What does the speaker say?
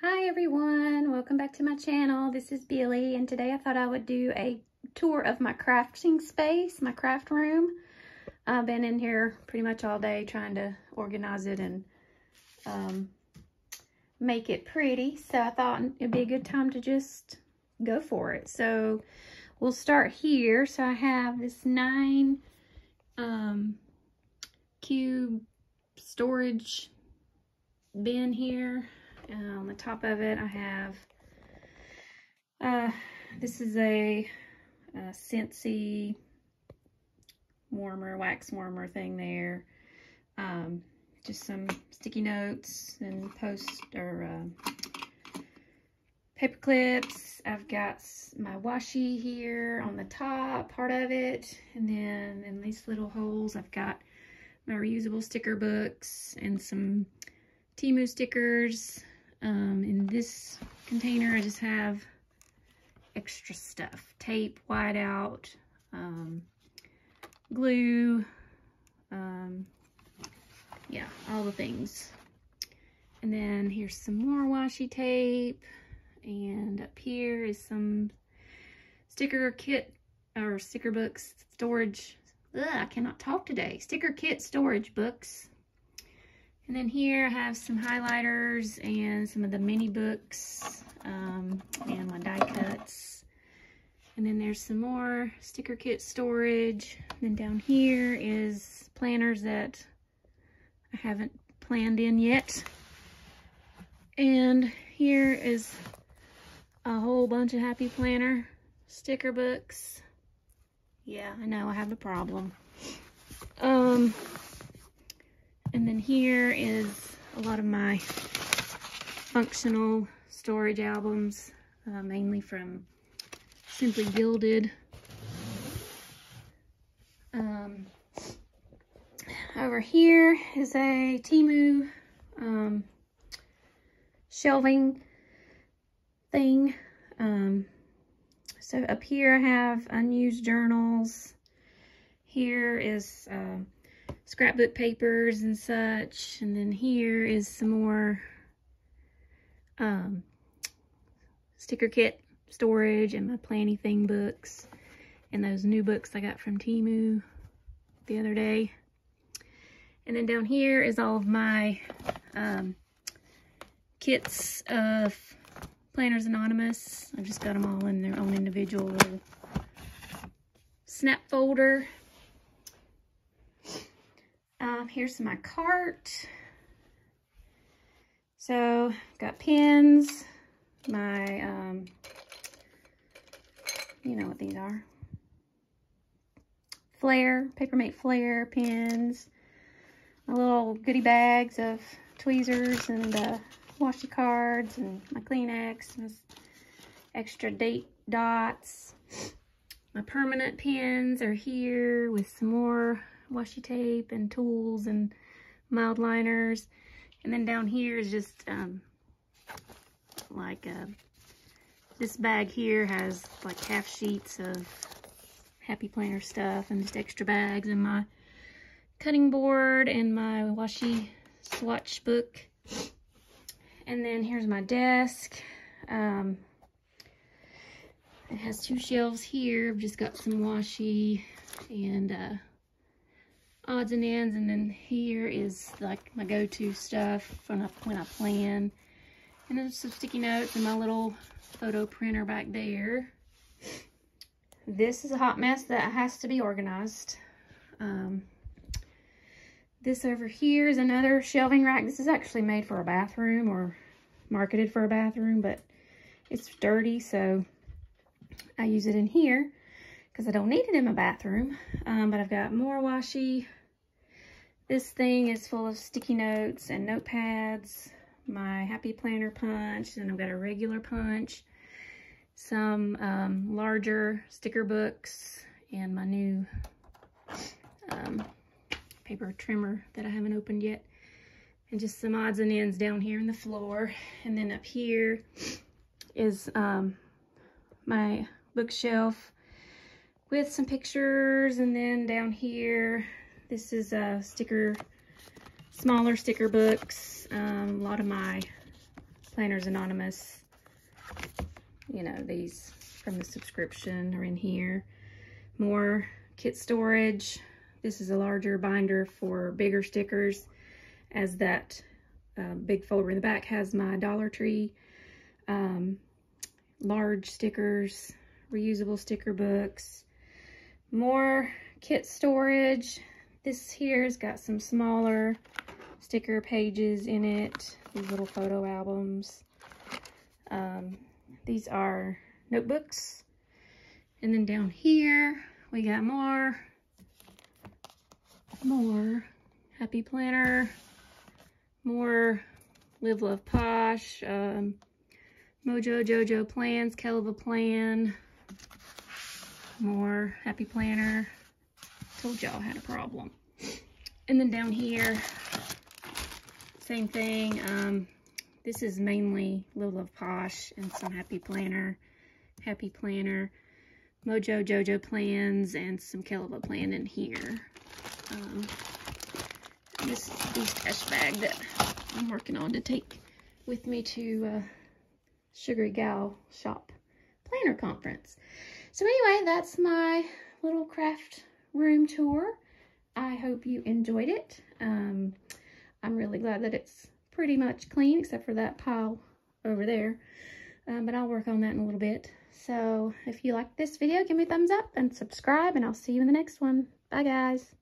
Hi everyone, welcome back to my channel. This is Billy, and today I thought I would do a tour of my crafting space, my craft room. I've been in here pretty much all day trying to organize it and make it pretty, so I thought it'd be a good time to just go for it. So we'll start here. So I have this 9 cube storage bin here. On the top of it I have this is a Scentsy warmer, wax warmer thing there. Just some sticky notes and paper clips. I've got my washi here on the top part of it, and then in these little holes I've got my reusable sticker books and some Temu stickers. In this container I just have extra stuff: tape, whiteout, glue, yeah, all the things. And then here's some more washi tape, and up here is some sticker kit or sticker books storage. I cannot talk today. Sticker kit storage books. And then here I have some highlighters and some of the mini books, and my die cuts. And then there's some more sticker kit storage. And then down here is planners that I haven't planned in yet. And here is a whole bunch of Happy Planner sticker books. Yeah, I know I have a problem. And then here is a lot of my functional storage albums, mainly from Simply Gilded. Over here is a Temu shelving thing. So up here I have unused journals. Here is scrapbook papers and such, and then here is some more sticker kit storage and my Planny Thing books and those new books I got from Temu the other day. And then down here is all of my kits of Planners Anonymous. I've just got them all in their own individual little snap folder. Here's my cart. So, got pins, my, you know what these are. Papermate Flair pins, my little goodie bags of tweezers and washi cards, and my Kleenex, and extra date dots. My permanent pins are here with some more washi tape and tools and mild liners. And then down here is just this bag here has like half sheets of Happy Planner stuff and just extra bags, and my cutting board and my washi swatch book. And then here's my desk. It has 2 shelves here. I've just got some washi and odds and ends, and then here is like my go-to stuff when I plan. And there's some sticky notes and my little photo printer back there. This is a hot mess that has to be organized. This over here is another shelving rack. This is actually made for a bathroom, or marketed for a bathroom, but it's dirty, so I use it in here because I don't need it in my bathroom. But I've got more washi. This thing is full of sticky notes and notepads, my Happy Planner punch, and I've got a regular punch, some larger sticker books, and my new paper trimmer that I haven't opened yet, and just some odds and ends down here in the floor. And then up here is my bookshelf with some pictures, and then down here, this is smaller sticker books, a lot of my Planners Anonymous. You know, these from the subscription are in here. More kit storage. This is a larger binder for bigger stickers, as that big folder in the back has my Dollar Tree large stickers, reusable sticker books. More kit storage. This here's got some smaller sticker pages in it. These little photo albums. These are notebooks. And then down here, we got more Happy Planner, more Live Love Posh, Mojo Jojo Plans, Kelva Plan, more Happy Planner. Told y'all I had a problem. And then down here, same thing. This is mainly Live Love Posh and some Happy Planner, Mojo Jojo Plans, and some Kelva Plan in here. This stash bag that I'm working on to take with me to Sugary Gal Shop Planner Conference. So anyway, that's my little craft room tour. I hope you enjoyed it. I'm really glad that it's pretty much clean, except for that pile over there. But I'll work on that in a little bit. So if you like this video, give me a thumbs up and subscribe, and I'll see you in the next one. Bye, guys.